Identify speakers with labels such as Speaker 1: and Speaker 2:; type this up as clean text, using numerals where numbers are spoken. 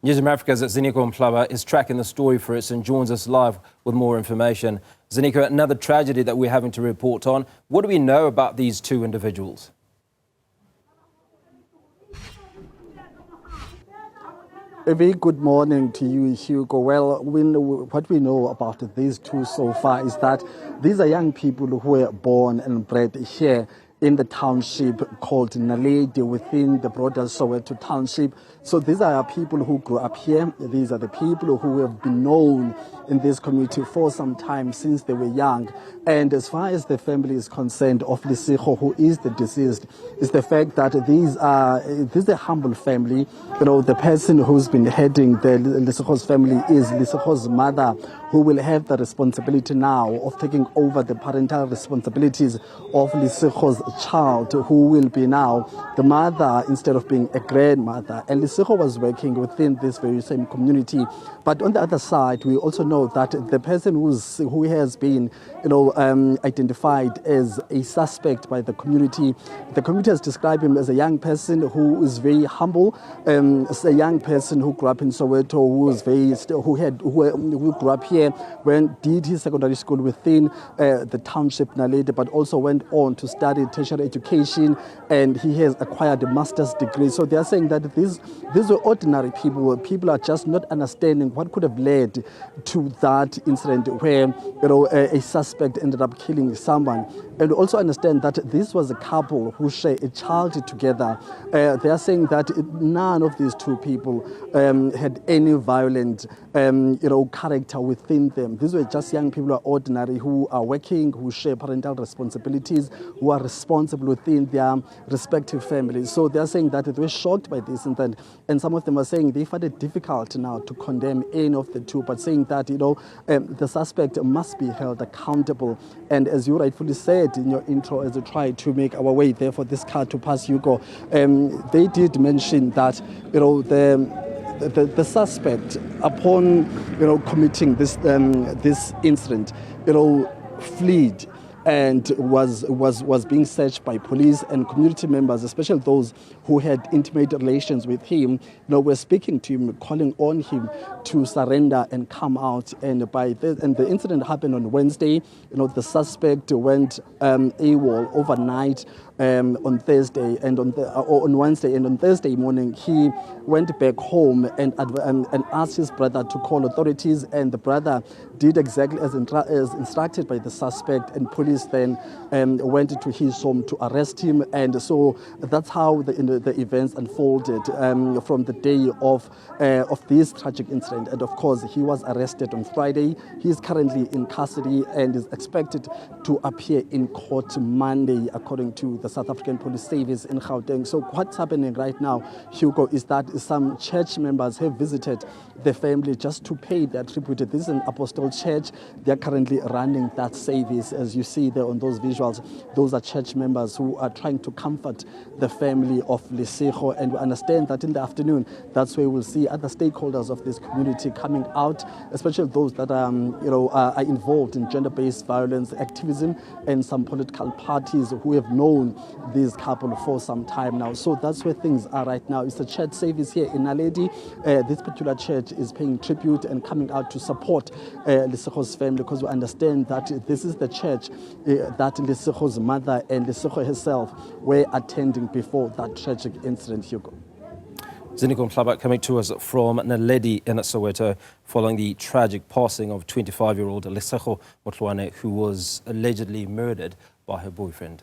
Speaker 1: Newzroom Afrika's Ziniko Mhlaba is tracking the story for us and joins us live with more information. Ziniko, another tragedy that we're having to report on. What do we know about these two individuals?
Speaker 2: A very good morning to you, Hugo. Well, what we know about these two so far is that these are young people who were born and bred here in the township called Naledi within the broader Soweto township. So these are people who grew up here. These are the people who have been known in this community for some time since they were young. And as far as the family is concerned of Lesego, who is the deceased, is the fact that this is a humble family. You know, the person who's been heading the Lesego's family is Lesego's mother, who will have the responsibility now of taking over the parental responsibilities of Lesego's child, who will be now the mother instead of being a grandmother. And Lesego was working within this very same community. But on the other side, we also know that the person who has been, identified as a suspect by the community has described him as a young person who is very humble, as a young person who grew up in Soweto, who grew up here, did his secondary school within the township Naledi, but also went on to study tertiary education, and he has acquired a master's degree. So they are saying that these were ordinary people. People are just not understanding what could have led to that incident where a suspect ended up killing someone. And also understand that this was a couple who share a child together. They are saying that none of these two people had any violent character within them. These were just young people who are ordinary, who are working, who share parental responsibilities, who are responsible within their respective families. So they are saying that they were shocked by this incident, and some of them are saying they find it difficult now to condemn any of the two, but saying that the suspect must be held accountable. And as you rightfully said in your intro, as we try to make our way there for this car to pass Hugo, they did mention that the suspect, upon committing this incident, fled and was being searched by police, and community members, especially those who had intimate relations with him, were speaking to him, calling on him to surrender and come out. And the incident happened on Wednesday. The suspect went AWOL overnight on Thursday and on Wednesday, and on Thursday morning he went back home and asked his brother to call authorities, and the brother did exactly as instructed by the suspect, and police then went to his home to arrest him. And so that's how the events unfolded from the day of this tragic incident. And of course, he was arrested on Friday. He is currently in custody and is expected to appear in court Monday, according to the South African Police Service in Gauteng. So what's happening right now, Hugo, is that some church members have visited the family just to pay their tribute. This is an Apostolic church. They are currently running that service. As you see there on those visuals, those are church members who are trying to comfort the family of Lesego. And we understand that in the afternoon, that's where we'll see other stakeholders of this community coming out, especially those that are involved in gender-based violence activism, and some political parties who have known this couple for some time now. So that's where things are right now. It's a church service here in Naledi. This particular church is paying tribute and coming out to support Lesego's family, because we understand that this is the church that Lesego's mother and Lesego herself were attending before that tragic incident, Hugo.
Speaker 1: Ziniko Mhlaba coming to us from Naledi in Soweto following the tragic passing of 25-year-old Lesego Mutlwane, who was allegedly murdered by her boyfriend.